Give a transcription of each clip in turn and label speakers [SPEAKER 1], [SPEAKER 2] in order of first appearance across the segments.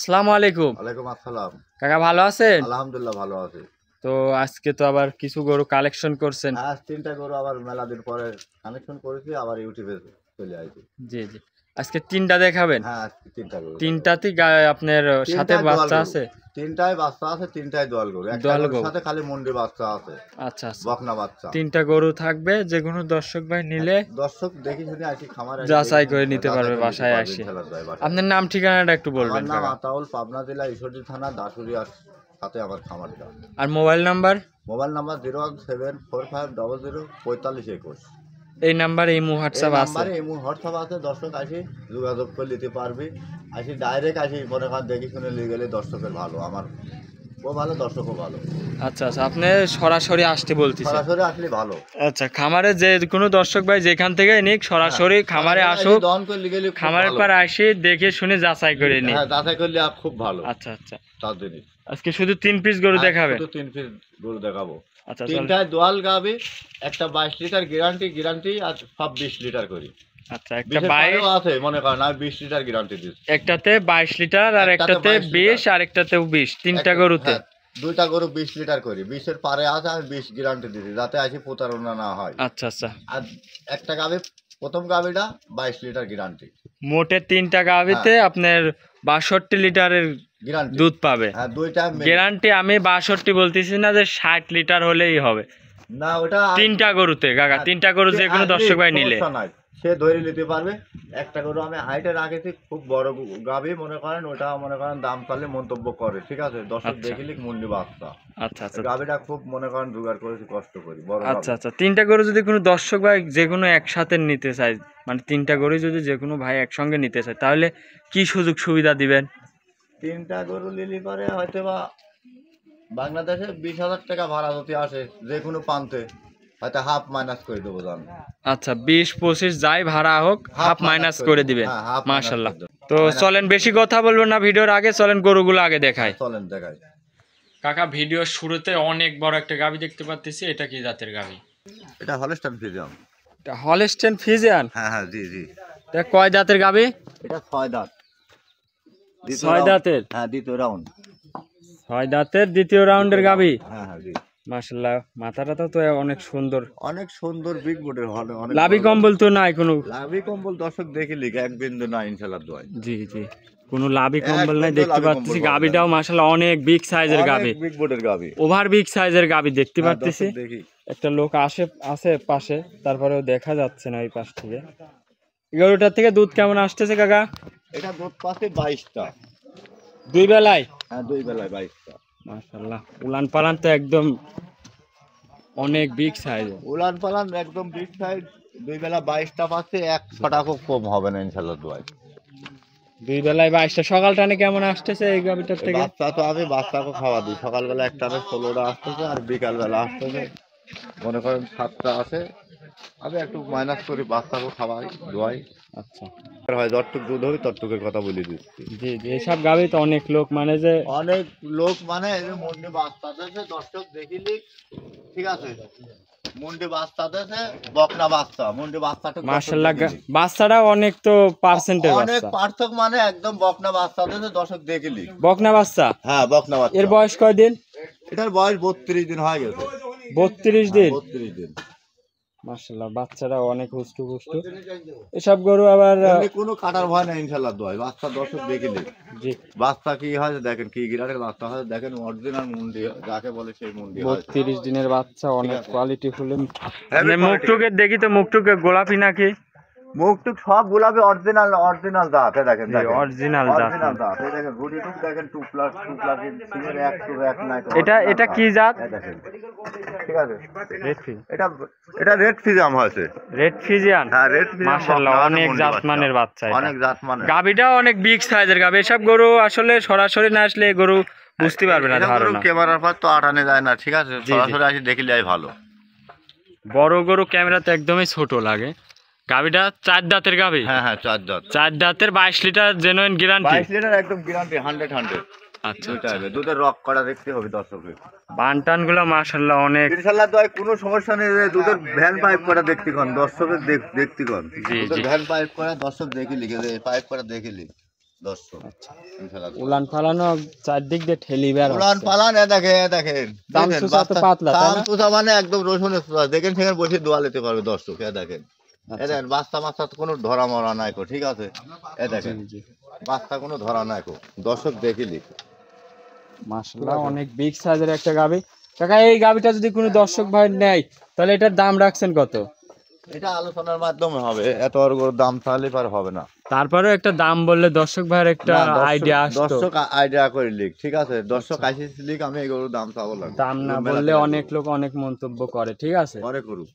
[SPEAKER 1] আসসালামু আলাইকুম।
[SPEAKER 2] ওয়ালাইকুম আসসালাম।
[SPEAKER 1] কাকা ভালো আছেন?
[SPEAKER 2] আলহামদুলিল্লাহ ভালো আছি।
[SPEAKER 1] তো আজকে তো আবার কিছু গরু কালেকশন করছেন।
[SPEAKER 2] আজ 3টা গরু আবার মেলা দিন পরে কানেকশন করেছি, আবার ইউটিউবে চলে আসি।
[SPEAKER 1] জি জি, আজকে তিনটা দেখাবেন?
[SPEAKER 2] হ্যাঁ, আজকে 3টা গরু।
[SPEAKER 1] তিনটাতেই আপনার সাথে বাচ্চা আছে?
[SPEAKER 2] 3টায় বাচ্চা আছে, 3টায় দোয়াল গরু। একটা গরুর সাথে খালি মুন্ডি বাচ্চা আছে।
[SPEAKER 1] আচ্ছা আচ্ছা,
[SPEAKER 2] বকনা বাচ্চা।
[SPEAKER 1] তিনটা গরু থাকবে, যে কোনো দর্শক ভাই নিলে
[SPEAKER 2] দর্শক দেখি শুনে আসি, খামারে
[SPEAKER 1] যাচাই করে নিতে পারবে বাসায় আসি। আপনার নাম ঠিকানাটা একটু বলবেন?
[SPEAKER 2] আমার নাম আতাউল, পাবনা জেলা ঈশ্বরদী থানা দাসুরিয়ার সাথে আমার খামারটা।
[SPEAKER 1] আর মোবাইল নাম্বার?
[SPEAKER 2] Mobile number 01745004521।
[SPEAKER 1] এই নাম্বারে এই হোয়াটসঅ্যাপ আছে?
[SPEAKER 2] এই হোয়াটসঅ্যাপ আছে, দর্শক আসি যোগাযোগ করে নিতে পারবি। আসি ডাইরেক্ট আসি, মনে কর দেখি শুনে নিয়ে গেলে দর্শকের ভালো, আমার ও ভালো, দর্শকও ভালো।
[SPEAKER 1] আচ্ছা আচ্ছা, আপনি সরাসরি আসতে বলতেছেন?
[SPEAKER 2] সরাসরি আসলে ভালো।
[SPEAKER 1] আচ্ছা, খামারে যে কোনো দর্শক ভাই যেখান থেকে নিক সরাসরি খামারে আসুক, খামারের পর আসি দেখে শুনে যাচাই করে নিক।
[SPEAKER 2] হ্যাঁ, যাচাই করলে খুব ভালো।
[SPEAKER 1] আচ্ছা আচ্ছা,
[SPEAKER 2] তার জন্য
[SPEAKER 1] আজকে শুধু 3 পিস গরু দেখাবে?
[SPEAKER 2] শুধু 3 পিস গরু দেখাবো।
[SPEAKER 1] আচ্ছা,
[SPEAKER 2] 3টায় দোয়াল গাবে, একটা 22 লিটার গ্যারান্টি আর সব 20 লিটার করি।
[SPEAKER 1] আচ্ছা, একটা 22
[SPEAKER 2] আছে মনে করেন, আর 20 লিটার গ্যারান্টি দিচ্ছি।
[SPEAKER 1] একটাতে 22 লিটার আর একটাতে 20 আর একটাতেও 20, তিনটা গরুতে?
[SPEAKER 2] দুইটা গরু 20 লিটার করি, 20-এর পারে আছে, আমি 20 গ্যারান্টি দিচ্ছি, যাতে আসি প্রতারণা না হয়।
[SPEAKER 1] আচ্ছা আচ্ছা,
[SPEAKER 2] আর একটা গাবে, প্রথম গাবিটা 22 লিটার গ্যারান্টি।
[SPEAKER 1] মোটে তিনটা গাবিতে আপনার 62 লিটারের
[SPEAKER 2] গ্যারান্টি
[SPEAKER 1] দুধ পাবে।
[SPEAKER 2] হ্যাঁ, দুইটা
[SPEAKER 1] গ্যারান্টি। আমি 62 বলতেছি না, যে 60 লিটার হলেই হবে
[SPEAKER 2] না, ওটা
[SPEAKER 1] তিনটা গরুতে। কাকা, তিনটা গরু যে কোনো দর্শক ভাই নিলে
[SPEAKER 2] সে ধরে নিতে পারবে। একটা গরু আমি হাইটে রাখেছি, খুব বড় গাবি, মনে করেন ওটা মনে করেন দাম চালে মন্তব্য করে, ঠিক আছে, দর্শক দেখিলে মুন্ডি বাচ্চা।
[SPEAKER 1] আচ্ছা আচ্ছা,
[SPEAKER 2] গাবিটা খুব মনে করেন জোগাড় করেছি, কষ্ট করি বড়।
[SPEAKER 1] আচ্ছা আচ্ছা, তিনটা গরু যদি কোনো দর্শক ভাই যে কোনো একসাথে নিতে চায়, মানে তিনটা গরু যদি যে কোনো ভাই একসঙ্গে নিতে চায়, তাহলে কি সুযোগ সুবিধা দিবেন?
[SPEAKER 2] 3টা গরু নিলে পরে হয়তো বা বাংলাদেশে 20,000 টাকা ভাড়া যদি আসে, যে কোনো প্রান্তে হয়তো হাফ মাইনাস করে দেবো জানো।
[SPEAKER 1] আচ্ছা, 20-25 যাই ভাড়া হোক, হাফ মাইনাস করে দিবেন। মাশাআল্লাহ। তো চলেন, বেশি কথা বলবেন না ভিডিওর আগে, চলেন গরুগুলো আগে দেখাই।
[SPEAKER 2] চলেন দেখাই।
[SPEAKER 1] কাকা, ভিডিওর শুরুতে অনেক বড় একটা গাভী দেখতে পাচ্ছি, এটা কি জাতের গাভী?
[SPEAKER 2] এটা হলস্টাইন ফ্রিজিয়ান।
[SPEAKER 1] এটা হলস্টাইন ফ্রিজিয়ান?
[SPEAKER 2] হ্যাঁ হ্যাঁ, জি জি।
[SPEAKER 1] এটা কয় দাঁতের গাভী?
[SPEAKER 2] এটা 6 দাঁত।
[SPEAKER 1] 6 দাঁতের?
[SPEAKER 2] হ্যাঁ, দ্বিতীয় রাউন্ড।
[SPEAKER 1] 6 দাঁতের দ্বিতীয় রাউন্ডের গাভী?
[SPEAKER 2] হ্যাঁ হ্যাঁ, জি।
[SPEAKER 1] মাশাআল্লাহ, মাথাটা তো অনেক সুন্দর,
[SPEAKER 2] অনেক সুন্দর, বিগ বোর্ডের হল। অনেক
[SPEAKER 1] লাভি কম্বল তো নাই কোনো?
[SPEAKER 2] লাভি কম্বল দর্শক দেখলি এক বিন্দু না, ইনশাআল্লাহ দোয়াই।
[SPEAKER 1] জি জি, কোনো লাভি কম্বল নাই দেখতে পাচ্ছি। গাভীটাও মাশাআল্লাহ অনেক বিগ সাইজের গাভী,
[SPEAKER 2] বিগ বোর্ডের গাভী,
[SPEAKER 1] ওভার বিগ সাইজের গাভী দেখতে পাচ্ছি।
[SPEAKER 2] দেখি
[SPEAKER 1] একটা লোক আছে পাশে, তারপরেও দেখা যাচ্ছে না এই পাশ থেকে। গরুটার থেকে দুধ কেমন আসতেছে কাকা?
[SPEAKER 2] এটা দুধ পাচ্ছে 22টা।
[SPEAKER 1] দুই বেলায়?
[SPEAKER 2] হ্যাঁ, দুই বেলায় 22টা।
[SPEAKER 1] মাশাআল্লাহ, উলান পালান তো একদম অনেক বিগ সাইজ।
[SPEAKER 2] উলান পালান একদম বিগ সাইজ। দুই বেলা 22টা পাচ্ছে, 100 টাকা কম হবে না ইনশাআল্লাহ দোয়াই।
[SPEAKER 1] দুই বেলায় 22টা। সকাল টানে কেমন আসতেছে এই গাভীটার থেকে?
[SPEAKER 2] বাচ্চা তো আমি বাচ্চাকে খাওয়া দিই, সকালবেলা একটা 16টা আসতেছে, আর বিকালবেলা আসতেছে মনে করেন 7টা আছে। আমি একটু মাইনাস করি, বাচ্চাকে খাওয়াই দোয়াই।
[SPEAKER 1] আচ্ছা,
[SPEAKER 2] হয় যতটুক দুধ হবে ততটুকের কথা বলে দিচ্ছি।
[SPEAKER 1] জি জি, এইসব গাভী তো অনেক লোক মানে যে
[SPEAKER 2] মন্ডি বাচ্চা দেশে দর্শক দেখিলি, ঠিক আছে, মন্ডি বাচ্চা দেশে বকনা বাচ্চা, মন্ডি বাচ্চাটা
[SPEAKER 1] মাশাআল্লাহ, বাচ্চাটা অনেক তো পার্সেন্টের বাচ্চা,
[SPEAKER 2] অনেক পার্থক, মানে একদম বকনা বাচ্চা দেশে দর্শক দেখিলি।
[SPEAKER 1] বকনা বাচ্চা?
[SPEAKER 2] হ্যাঁ, বকনা বাচ্চা।
[SPEAKER 1] এর বয়স কয় দিন?
[SPEAKER 2] এটার বয়স 32 দিন হয়ে গেছে।
[SPEAKER 1] 32 দিন?
[SPEAKER 2] 32 দিন।
[SPEAKER 1] মাশাআল্লাহ, বাচ্চারা অনেক হুষ্টু হুষ্টু। এসব গরু আবার
[SPEAKER 2] কোনো কাটার ভয় নাই ইনশাআল্লাহ দোয়াই। বাচ্চা দর্শক দেখিলি,
[SPEAKER 1] জি,
[SPEAKER 2] বাচ্চা কি হয় দেখেন, কি গিরাটের বাচ্চা হয় দেখেন, অরিজিনাল মুন্ডি যাকে বলে সেই মুন্ডি হয়।
[SPEAKER 1] 32 দিনের বাচ্চা, অনেক কোয়ালিটি ফুল। মুখটুকে দেখি তো, মুখটুকে গোলাপি নাকি?
[SPEAKER 2] মুখটুক সব গোলাপি, অরিজিনাল দাঁত, দেখেন
[SPEAKER 1] অরিজিনাল দাঁত।
[SPEAKER 2] এই দেখেন গুটিটুক দেখেন, টুকলা সিংহের এক নাই।
[SPEAKER 1] এটা কি জাত?
[SPEAKER 2] দেখেন, ঠিক আছে,
[SPEAKER 1] রেড ফিজ।
[SPEAKER 2] এটা রেড ফিজিয়াম হয়েছে।
[SPEAKER 1] Red Friesian?
[SPEAKER 2] হ্যাঁ, রেড ফিজিয়াম।
[SPEAKER 1] মাশাআল্লাহ, অনেক জাতমানের বাচ্চা,
[SPEAKER 2] অনেক জাতমানের।
[SPEAKER 1] গাভীটাও অনেক বিগ সাইজের গাভী। এসব গরু আসলে সরাসরি না আসলে গরু বুঝতে পারবে না, ধারণা।
[SPEAKER 2] ক্যামেরার পর তো আটানে যায় না, ঠিক আছে, সরাসরি আসি দেখিলে ভালো।
[SPEAKER 1] বড় গরু ক্যামেরাতে একদমই ছোট লাগে। গাভীটা 4 দাঁতের গাভী?
[SPEAKER 2] হ্যাঁ হ্যাঁ, 4 দাঁত।
[SPEAKER 1] 4 দাঁতের 22 লিটার জেনুইন গ্যারান্টি?
[SPEAKER 2] 22 লিটার একদম গ্যারান্টি, 100।
[SPEAKER 1] আচ্ছা,
[SPEAKER 2] দুধের রক করা দেখতে হবে দর্শকের।
[SPEAKER 1] বানটান গুলো মাশাআল্লাহ অনেক,
[SPEAKER 2] ইনশাআল্লাহ দয় কোনো সমস্যা নেই। দুধের ভ্যান পাইপ করা দেখতে কোন দর্শকের দেখতে কোন, দুধের ভ্যান পাইপ করা দর্শক দেখিলি, পাইপ করা দেখিলি। 1000
[SPEAKER 1] আচ্ছা,
[SPEAKER 2] ইনশাআল্লাহ।
[SPEAKER 1] উলান পালানো চারদিক দিয়ে ঠেলিবে আর
[SPEAKER 2] উলান পালান দেখেন দেখেন
[SPEAKER 1] দাম
[SPEAKER 2] দেখেন
[SPEAKER 1] সুসা তো
[SPEAKER 2] বাচ্চা
[SPEAKER 1] পাতলা, তাই
[SPEAKER 2] দাম
[SPEAKER 1] না?
[SPEAKER 2] সুসা মানে একদম রসুনের সুসা দেখেন সেখানে বসে দোয়া নিতে পারবে দর্শক। দেখেন
[SPEAKER 1] আচ্ছা,
[SPEAKER 2] দেখেন বাচ্চা মাচ্চা তো কোনো ধরা মরা নাই কো, ঠিক আছে? দেখেন
[SPEAKER 1] জি জি,
[SPEAKER 2] বাচ্চা কোনো ধরা নাই কো, দর্শক দেখিলি।
[SPEAKER 1] মাশাআল্লাহ অনেক বিগ সাইজের একটা গাবি। কাকা এই গাবিটা যদি কোনো দর্শক ভাই নেয় তাহলে এটার দাম রাখছেন কত?
[SPEAKER 2] এটা আলোচনার মাধ্যমে হবে, এত বড় করে দাম তাহলে পার হবে না।
[SPEAKER 1] তারপরেও একটা দাম বললে দর্শক ভাইয়ের একটা
[SPEAKER 2] না,
[SPEAKER 1] আইডিয়া আসতো।
[SPEAKER 2] দর্শক আইডিয়া করে লিখ, ঠিক আছে? দর্শক আইসিস লিখ, আমি এগুলোর দাম চাবো লাগবে।
[SPEAKER 1] দাম না বললে অনেক লোক অনেক মন্তব্য করে, ঠিক আছে?
[SPEAKER 2] পরে করুক,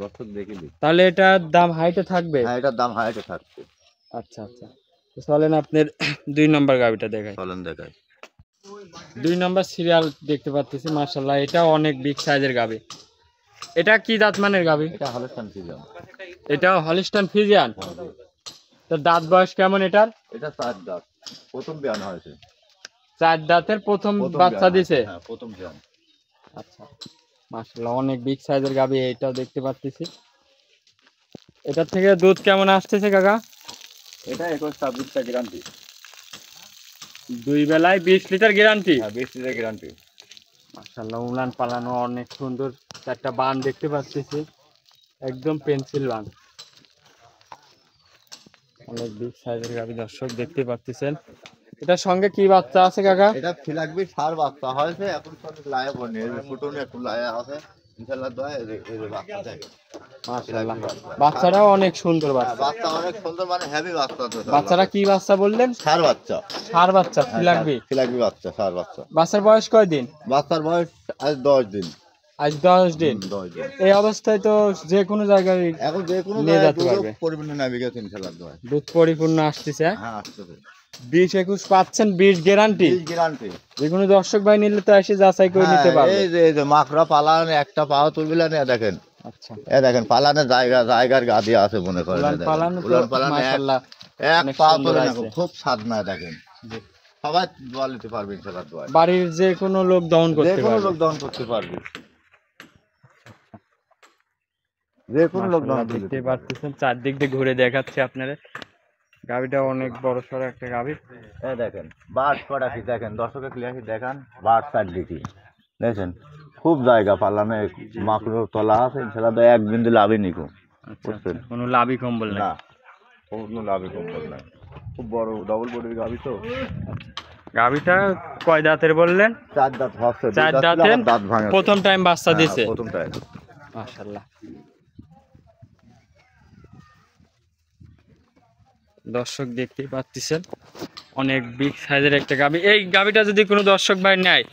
[SPEAKER 2] দর্শক দেখে লিখ।
[SPEAKER 1] তাহলে এটার দাম হাইটে থাকবে?
[SPEAKER 2] হ্যাঁ, এটার দাম হাইটে থাকবে।
[SPEAKER 1] আচ্ছা আচ্ছা, তো চলেন আপনার 2 নম্বর গাবিটা দেখাই।
[SPEAKER 2] চলেন দেখাই।
[SPEAKER 1] 2 নম্বর সিরিয়াল দেখতে পাচ্ছি, মাশাআল্লাহ এটা অনেক বিগ সাইজের গাবি। এটা কি জাত মানের গাবি?
[SPEAKER 2] এটা হলস্টাইন ফ্রিজিয়ান।
[SPEAKER 1] এটা হলিস্টান ফ্রিজিয়ান। তো দাঁত বয়স কেমন এটার?
[SPEAKER 2] এটা 4 দাঁত, প্রথম বিয়ান হয়েছে।
[SPEAKER 1] 4 দাঁতের প্রথম বাচ্চা দিছে।
[SPEAKER 2] হ্যাঁ, প্রথম বিয়ান।
[SPEAKER 1] আচ্ছা, মাশাআল্লাহ অনেক বিগ সাইজের গাবি, এটাও দেখতে পাচ্ছি। এটার থেকে দুধ কেমন আসতেছে কাকা?
[SPEAKER 2] এটা 21-26 গ্যারান্টি।
[SPEAKER 1] 2 বেলায় 20 লিটার গ্যারান্টি।
[SPEAKER 2] হ্যাঁ, 20 লিটার গ্যারান্টি।
[SPEAKER 1] মাশাআল্লাহ উলান পালানো অনেক সুন্দর, চারটা বান দেখতে পাচ্ছি, একদম পেন্সিল বান। অনেক বিগ সাইজের গাবি দর্শক দেখতে পাচ্ছেন। এটার সঙ্গে কি বাচ্চা আছে কাকা?
[SPEAKER 2] এটা ফিলাকবি সার বাচ্চা হয়েছে, এখন সব লায়া বনে, এই যে ফুটুনে একটু লায়া আছে, ইনশাআল্লাহ দোয়া এই যে বাচ্চা থাকে।
[SPEAKER 1] মাশাআল্লাহ বাচ্চাটাও অনেক সুন্দর
[SPEAKER 2] হ্যাঁ,
[SPEAKER 1] বাচ্চা।
[SPEAKER 2] বাচ্চা অনেক সুন্দর, মানে হেভি বাচ্চা তো।
[SPEAKER 1] বাচ্চাটা কি বাচ্চা বললেন?
[SPEAKER 2] সার বাচ্চা।
[SPEAKER 1] সার বাচ্চা, কি লাগবে?
[SPEAKER 2] ফিলাকবি বাচ্চা, সার বাচ্চা।
[SPEAKER 1] বাচ্চার বয়স কয় দিন?
[SPEAKER 2] বাচ্চার বয়স আজ 10 দিন।
[SPEAKER 1] আজ 10 দিন।
[SPEAKER 2] 10 দিন।
[SPEAKER 1] এই অবস্থায় তো যে কোনো জায়গায়
[SPEAKER 2] এখন যে কোনো
[SPEAKER 1] নিয়ে
[SPEAKER 2] জায়গায়
[SPEAKER 1] যেতে পারবে।
[SPEAKER 2] পরিমাণে নাবি গেছে ইনশাআল্লাহ দোয়া।
[SPEAKER 1] দুধ পরিপূর্ণ আসতেছে।
[SPEAKER 2] হ্যাঁ, আসতেছে।
[SPEAKER 1] 20-21 পাচ্ছেন, 20 গ্যারান্টি।
[SPEAKER 2] 20 গ্যারান্টি।
[SPEAKER 1] যে কোনো দর্শক ভাই নিলে তো এসে যাচাই করে নিতে পারবে।
[SPEAKER 2] এই যে মাকড়া পালানে একটা পাও তুলবিলা না, দেখেন।
[SPEAKER 1] আচ্ছা,
[SPEAKER 2] দেখেন পালানে জায়গার গাদি আছে মনে করেন।
[SPEAKER 1] উলান পালানো তো মাশাআল্লাহ
[SPEAKER 2] এক
[SPEAKER 1] অনেক
[SPEAKER 2] পা
[SPEAKER 1] সুন্দর
[SPEAKER 2] তুলে না,
[SPEAKER 1] আছে।
[SPEAKER 2] খুব স্বাদ না, দেখেন।
[SPEAKER 1] জি।
[SPEAKER 2] সবাই দোয়া নিতে পারবে ইনশাআল্লাহ দোয়া।
[SPEAKER 1] বাড়ির যে কোনো লোক দহন
[SPEAKER 2] যে
[SPEAKER 1] করতে
[SPEAKER 2] কোনো
[SPEAKER 1] পারবে।
[SPEAKER 2] লোক দহন করতে পারবে। যে কোনো লোক দহন করতে
[SPEAKER 1] দেখতে
[SPEAKER 2] পারবে।
[SPEAKER 1] পাচ্ছেন, চারদিক দিয়ে ঘুরে দেখাচ্ছে আপনারা। গাবিটা অনেক বড় সড়ো একটা গাবি।
[SPEAKER 2] দেখেন বাট কটা কি দেখেন, দর্শকের ক্লিয়ার দেখান, বাট সাইড দেখি দেখেন, খুব জায়গা পালানে, মাকড়ো তলা আছে ইনশাআল্লাহ দোয়া, এক বিন্দু লাভই নিকো।
[SPEAKER 1] আচ্ছা, কোনো লাভই কম্বল
[SPEAKER 2] না,
[SPEAKER 1] নাই।
[SPEAKER 2] কোনো লাভই কম না, খুব বড় ডবল বডির গাভি তো।
[SPEAKER 1] গাবিটা কয় দাঁতের বললেন?
[SPEAKER 2] 4 দাঁত হচ্ছে,
[SPEAKER 1] 4
[SPEAKER 2] দুই দাঁত ছিল,
[SPEAKER 1] দাঁতের
[SPEAKER 2] আবার দাঁত ভাঙা।
[SPEAKER 1] প্রথম টাইম বাচ্চা দিছে।
[SPEAKER 2] প্রথম টাইম।
[SPEAKER 1] মাশাআল্লাহ দর্শক দেখতেই পাচ্ছেন, অনেক বিগ সাইজের একটা গাবি। এই গাবিটা যদি কোনো দর্শক ভাই নেয়,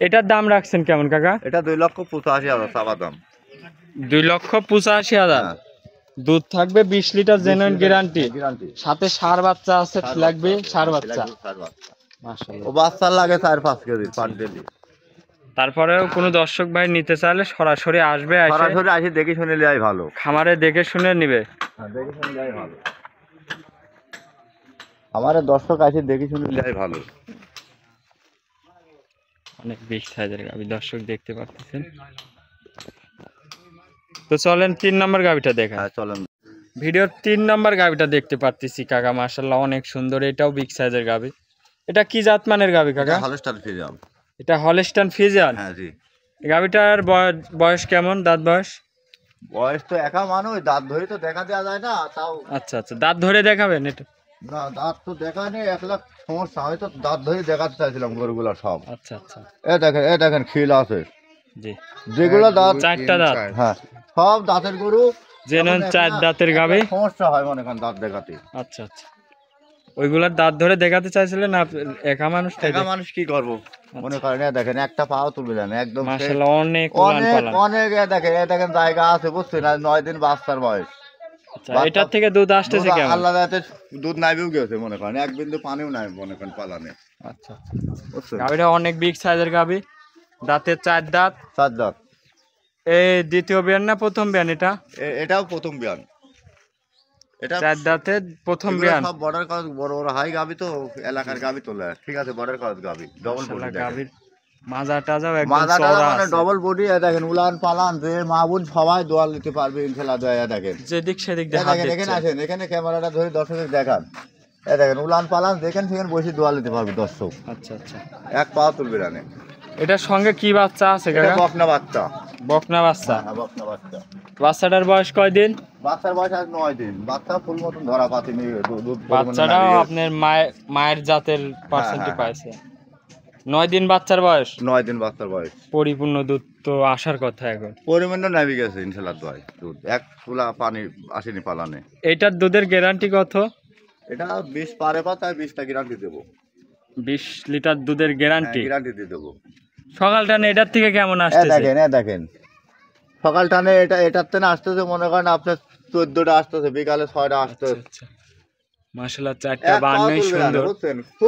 [SPEAKER 1] এটার দাম রাখছেন কেমন কাকা?
[SPEAKER 2] এটা 2,85,000 চাওয়া দাম।
[SPEAKER 1] 2,85,000।
[SPEAKER 2] হ্যাঁ।
[SPEAKER 1] দুধ থাকবে 20 লিটার জেনুইন গ্যারান্টি।
[SPEAKER 2] গ্যারান্টি।
[SPEAKER 1] সাথে সার বাচ্চা আছে, লাগবে সার বাচ্চা।
[SPEAKER 2] সার বাচ্চা।
[SPEAKER 1] মাশাআল্লাহ।
[SPEAKER 2] ও বাচ্চার লাগে 4-5 কেজি পার ডেলি।
[SPEAKER 1] তারপরেও কোনো দর্শক ভাই নিতে চাইলে সরাসরি আসবে, এসে
[SPEAKER 2] সরাসরি আসি দেখে শুনে নেওয়াই ভালো।
[SPEAKER 1] খামারে দেখে শুনে নিবে।
[SPEAKER 2] হ্যাঁ, দেখে শুনে নেওয়াই ভালো। আমার দর্শক আসি দেখে শুনে নেওয়াই ভালো।
[SPEAKER 1] অনেক বিগ সাইজের গাবি দর্শক দেখতে পাচ্ছেন। তো চলেন 3 নম্বর গাবিটা দেখা।
[SPEAKER 2] হ্যাঁ, চলেন।
[SPEAKER 1] ভিডিওর 3 নম্বর গাবিটা দেখতে পাচ্ছি কাকা, মাশাআল্লাহ অনেক সুন্দর, এটাও বিগ সাইজের গাবি। এটা কি জাত মানের গাবি কাকা?
[SPEAKER 2] Holstein Friesian.
[SPEAKER 1] এটা হলিস্টান ফ্রিজিয়ান।
[SPEAKER 2] হ্যাঁ জি।
[SPEAKER 1] এই গাবিটার বয়স কেমন, দাঁত বয়স?
[SPEAKER 2] বয়স তো একা মানুষ, দাঁত ধরে তো দেখা দেওয়া যায় না, তাও।
[SPEAKER 1] আচ্ছা আচ্ছা, দাঁত ধরে দেখাবেন এটা?
[SPEAKER 2] না, দাঁত তো দেখা নেই, 1 লাখ সমস্যা, হয়তো দাঁত ধরে দেখাতে চাইছিলাম গরুগুলা সব।
[SPEAKER 1] আচ্ছা আচ্ছা,
[SPEAKER 2] এ দেখেন খিল আছে,
[SPEAKER 1] জি।
[SPEAKER 2] যেগুলো দাঁত।
[SPEAKER 1] 4টা দাঁত।
[SPEAKER 2] হ্যাঁ, সব দাঁতের গরু।
[SPEAKER 1] জেনুইন 4 দাঁতের গাবি।
[SPEAKER 2] সমস্যা হয় মনে করেন দাঁত দেখাতে।
[SPEAKER 1] আচ্ছা আচ্ছা, ওইগুলার দাঁত ধরে দেখাতে চাইছিলেন না একা মানুষ?
[SPEAKER 2] একা মানুষ কি করবো মনে করেন, দেখেন একটা পাও তুলবে না, একদম
[SPEAKER 1] মাশাআল্লাহ অনেক উলান
[SPEAKER 2] অনেক
[SPEAKER 1] পালান।
[SPEAKER 2] অনেক। দেখেন জায়গা আছে, বুঝছেন, আর 9 দিন বাচ্চার বয়স।
[SPEAKER 1] আচ্ছা, এটার থেকে দুধ আসতেছে কেমন?
[SPEAKER 2] আল্লাহ রাতে দুধ নাইবেও গেছে মনে করেন, এক বিন্দু পানিও নাই মনে করেন পালানে।
[SPEAKER 1] আচ্ছা,
[SPEAKER 2] বুঝছেন।
[SPEAKER 1] গাবিটা অনেক বিগ সাইজের গাবি, দাঁতের 4 দাঁত।
[SPEAKER 2] 4 দাঁত।
[SPEAKER 1] এই দ্বিতীয় বিয়ান না প্রথম বিয়ান এটা?
[SPEAKER 2] এটাও প্রথম বিয়ান। এটা
[SPEAKER 1] 4 দাঁতের প্রথম
[SPEAKER 2] এগুলো
[SPEAKER 1] বিয়ান।
[SPEAKER 2] সব বর্ডার ক্রস, বড় বড় হাই গাবি তো, এলাকার গাবি তোলে, ঠিক আছে, বর্ডার ক্রস গাবি, ডবল বডি।
[SPEAKER 1] মাশাআল্লাহ গাবির মাজা টাজাও একদম
[SPEAKER 2] মাদাটা
[SPEAKER 1] চওড়া
[SPEAKER 2] মানে
[SPEAKER 1] আছে।
[SPEAKER 2] Double body. দেখেন উলান পালান, যে মা বোন সবাই দোয়া নিতে পারবে ইনশাআল্লাহ দোয়া। দেখেন
[SPEAKER 1] যেদিক সেদিক দিয়ে হাত
[SPEAKER 2] দেখেন, এখানে
[SPEAKER 1] দিচ্ছে।
[SPEAKER 2] আসেন, এখানে ক্যামেরাটা ধরে দর্শকের দেখান। এই দেখেন উলান পালান যেখানে সেখানে বসে দোয়া নিতে পারবে দর্শক।
[SPEAKER 1] আচ্ছা আচ্ছা,
[SPEAKER 2] এক পাও তুলবে না।
[SPEAKER 1] এটার সঙ্গে কি বাচ্চা আছে
[SPEAKER 2] এটা
[SPEAKER 1] কাকা?
[SPEAKER 2] বকনা বাচ্চা।
[SPEAKER 1] বকনা বাচ্চা।
[SPEAKER 2] হ্যাঁ, বকনা বাচ্চা।
[SPEAKER 1] বাচ্চাটার বয়স কয়দিন?
[SPEAKER 2] বাচ্চার বয়স আজ 9 দিন। বাচ্চা ফুল মতন ধরা পাতিনি, দুধ
[SPEAKER 1] বাচ্চাটাও আপনার মায়ের জাতের পার্সেন্টে
[SPEAKER 2] হ্যাঁ।
[SPEAKER 1] পাইছে। 9 দিন বাচ্চার বয়স।
[SPEAKER 2] 9 দিন বাচ্চার বয়স।
[SPEAKER 1] পরিপূর্ণ দুধ তো আসার কথা এখন।
[SPEAKER 2] পরিমাণ নামি গেছে ইনশাআল্লাহ দোয়ায় দুধ। এক ফুলা পানি আসেনি পালানে।
[SPEAKER 1] এটার দুধের গ্যারান্টি কত?
[SPEAKER 2] এটা 20 পারে বা তাই 20টা গ্যারান্টি দেবো।
[SPEAKER 1] 20 লিটার দুধের গ্যারান্টি?
[SPEAKER 2] গ্যারান্টি দিয়ে দেবো।
[SPEAKER 1] সকাল টানে এটার থেকে কেমন
[SPEAKER 2] এই
[SPEAKER 1] আসতেছে?
[SPEAKER 2] দেখেন সকাল টানে এটার থেকে আসতেছে মনে করেন আপনার 14টা আসতেছে, বিকালে 6টা আসতেছে।
[SPEAKER 1] আচ্ছা, মাশাআল্লাহ, চারটা বান্নাই সুন্দর।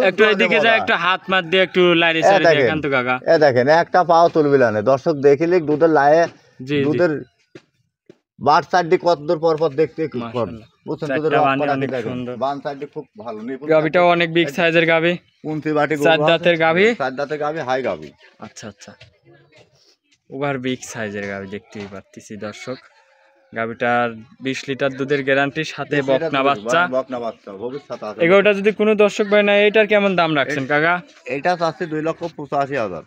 [SPEAKER 1] একটু এদিকে যা, একটু হাত মার দিয়ে একটু লাইরে সাইরে দেখান তো কাকা।
[SPEAKER 2] এই দেখেন একটা পাও তুলবি না, দর্শক দেখিলে দুধের লায়ে দুধের বাট সাইডটি কত দূর পর পর দেখতে বুঝছেন, দুধের
[SPEAKER 1] অনেক সুন্দর।
[SPEAKER 2] বান সাইডটি খুব ভালো।
[SPEAKER 1] গাবিটাও অনেক বিগ সাইজের গাবি।
[SPEAKER 2] 29 বাটি
[SPEAKER 1] চার দাঁতের গাবি।
[SPEAKER 2] 4 দাঁতের গাবি, হাই গাবি।
[SPEAKER 1] আচ্ছা আচ্ছা, ওভার বিগ সাইজের গাবি দেখতেই পাচ্ছি দর্শক। গাবিটার 20 লিটার দুধের গ্যারান্টি, সাথে বকনা বাচ্চা।
[SPEAKER 2] বকনা বাচ্চা ভবিষ্যৎ আছে।
[SPEAKER 1] এগুলোটা যদি কোনো দর্শক ভাই না, এটার কেমন দাম রাখছেন কাকা?
[SPEAKER 2] এটা চাচ্ছি 2,85,000।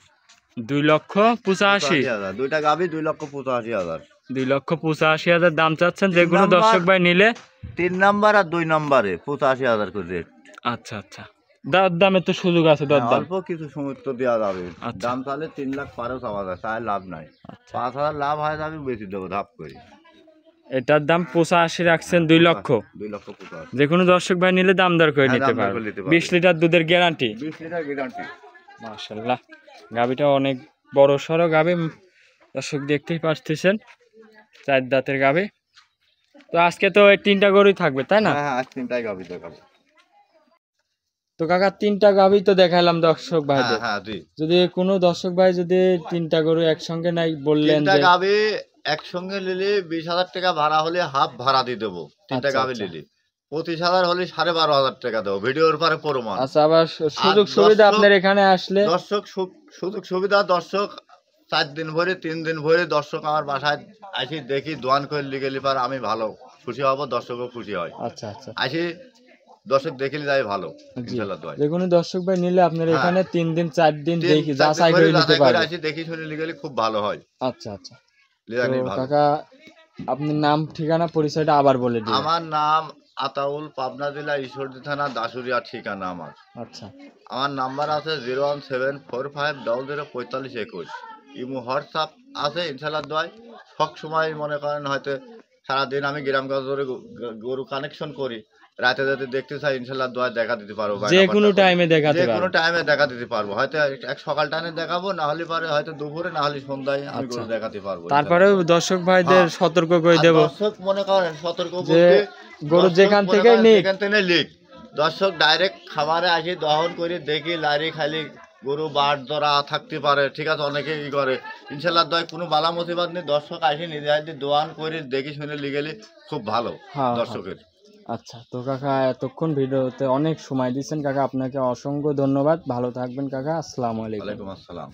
[SPEAKER 1] 2,85,000?
[SPEAKER 2] দুইটা গাবি 2,85,000।
[SPEAKER 1] 2,85,000 দাম চাচ্ছেন। যে কোনো দর্শক ভাই নিলে
[SPEAKER 2] 3 নাম্বার আর 2 নম্বরে 85,000 করে রেট।
[SPEAKER 1] আচ্ছা আচ্ছা, দামে তো সুযোগ আছে,
[SPEAKER 2] অল্প কিছু সমর্থ দেওয়া যাবে। দাম তাহলে 3 লাখ পারও চাওয়া যায়, তাই লাভ নাই। 5,000 লাভ হয় যাবে, বেশি দেবো ধাপ করে।
[SPEAKER 1] এটার দাম 85 রাখছেন। 2 লক্ষ।
[SPEAKER 2] 2,85,000।
[SPEAKER 1] যে কোনো দর্শক ভাই নিলে দাম দর করে নিতে পারবে। 20 লিটার দুধের গ্যারান্টি।
[SPEAKER 2] 20 litre guarantee.
[SPEAKER 1] মাশাআল্লাহ, গাবিটা অনেক বড় সড়ো গাবি দর্শক, দেখতেই পাচ্ছেন। 4 দাঁতের গাবি। তো আজকে তো এই 3টা গরুই থাকবে, তাই না?
[SPEAKER 2] হ্যাঁ, আজ 3টাই গাবি দেখাবো।
[SPEAKER 1] তো কাকা 3টা গাবি তো দেখাইলাম দর্শক ভাইদের।
[SPEAKER 2] হ্যাঁ,
[SPEAKER 1] যদি কোনো দর্শক ভাই যদি 3টা গরু একসঙ্গে নাই বললেন,
[SPEAKER 2] 3টা গাবি একসঙ্গে নিলে 20,000 টাকা ভাড়া হলে হাফ ভাড়া দিয়ে দেবো। 3টা গাবি নিলে 25,000 হলে 12,500 টাকা দেবো, ভিডিওর পরে প্রমাণ।
[SPEAKER 1] আচ্ছা, আবার সুযোগ সুবিধা আপনার এখানে আসলে?
[SPEAKER 2] দর্শক সুযোগ সুবিধা, দর্শক 4 দিন ভরে 3 দিন ভরে দর্শক আমার বাসায় আসি দেখি দোয়ান করে লিখে লিপার আমি ভালো খুশি হব, দর্শকও খুশি হয়।
[SPEAKER 1] আচ্ছা আচ্ছা,
[SPEAKER 2] আসি দর্শক দেখিলে যাই ভালো ইনশাআল্লাহ।
[SPEAKER 1] যে কোনো দর্শক ভাই নিলে আপনার এখানে 3 দিন 4 দিন দেখি যাচাই করে নিতে পারবে।
[SPEAKER 2] আসি দেখি শুনে লিখে খুব ভালো হয়।
[SPEAKER 1] আচ্ছা আচ্ছা, তো কাকা আপনার নাম ঠিকানা পরিচয়টা আবার বলে দিন।
[SPEAKER 2] আমার নাম আতাউল, পাবনা জেলা ঈশ্বরদী থানা দাসুরিয়া ঠিকানা আমার।
[SPEAKER 1] আচ্ছা,
[SPEAKER 2] আমার নাম্বার আছে 01745004521। ইমো হোয়াটসঅ্যাপ আছে ইনশাআল্লাহ দোয়ায়। সব সময় মনে করেন হয়তো সারাদিন আমি গ্রামগঞ্জ ধরে গরু কানেকশন করি, রাতে যাতে দেখতে চাই ইনশাআল্লাহ দোয়ায় দেখা দিতে পারবো।
[SPEAKER 1] যে কোনো টাইমে দেখাতে পারবো।
[SPEAKER 2] যে কোনো টাইমে দেখা দিতে পারবো। হয়তো এক সকাল টাইমে দেখাবো, না হলে পারে হয়তো দুপুরে, না হলে সন্ধ্যায় আমি গরু দেখাতে পারবো।
[SPEAKER 1] তারপরেও দর্শক ভাইদের সতর্ক করে দেব।
[SPEAKER 2] দর্শক মনে করেন সতর্ক
[SPEAKER 1] যে গরু যেখান থেকে
[SPEAKER 2] লিখ, দর্শক ডাইরেক্ট খামারে আসি দহন করে দেখি লারি খালি গরু বাট ধরা থাকতে পারে, ঠিক আছে, অনেকে ই করে। ইনশাআল্লাহ দয় কোনো বালা মুসিবত নেই, দর্শক আসি নিজে হাতে দোয়ান করে দেখি শুনে লিগেলি খুব ভালো দর্শকের।
[SPEAKER 1] আচ্ছা, তো কাকা এতক্ষণ ভিডিওতে অনেক সময় দিচ্ছেন কাকা, আপনাকে অসংখ্য ধন্যবাদ। ভালো থাকবেন কাকা, আসসালামু আলাইকুম।
[SPEAKER 2] ওয়ালাইকুম আসসালাম।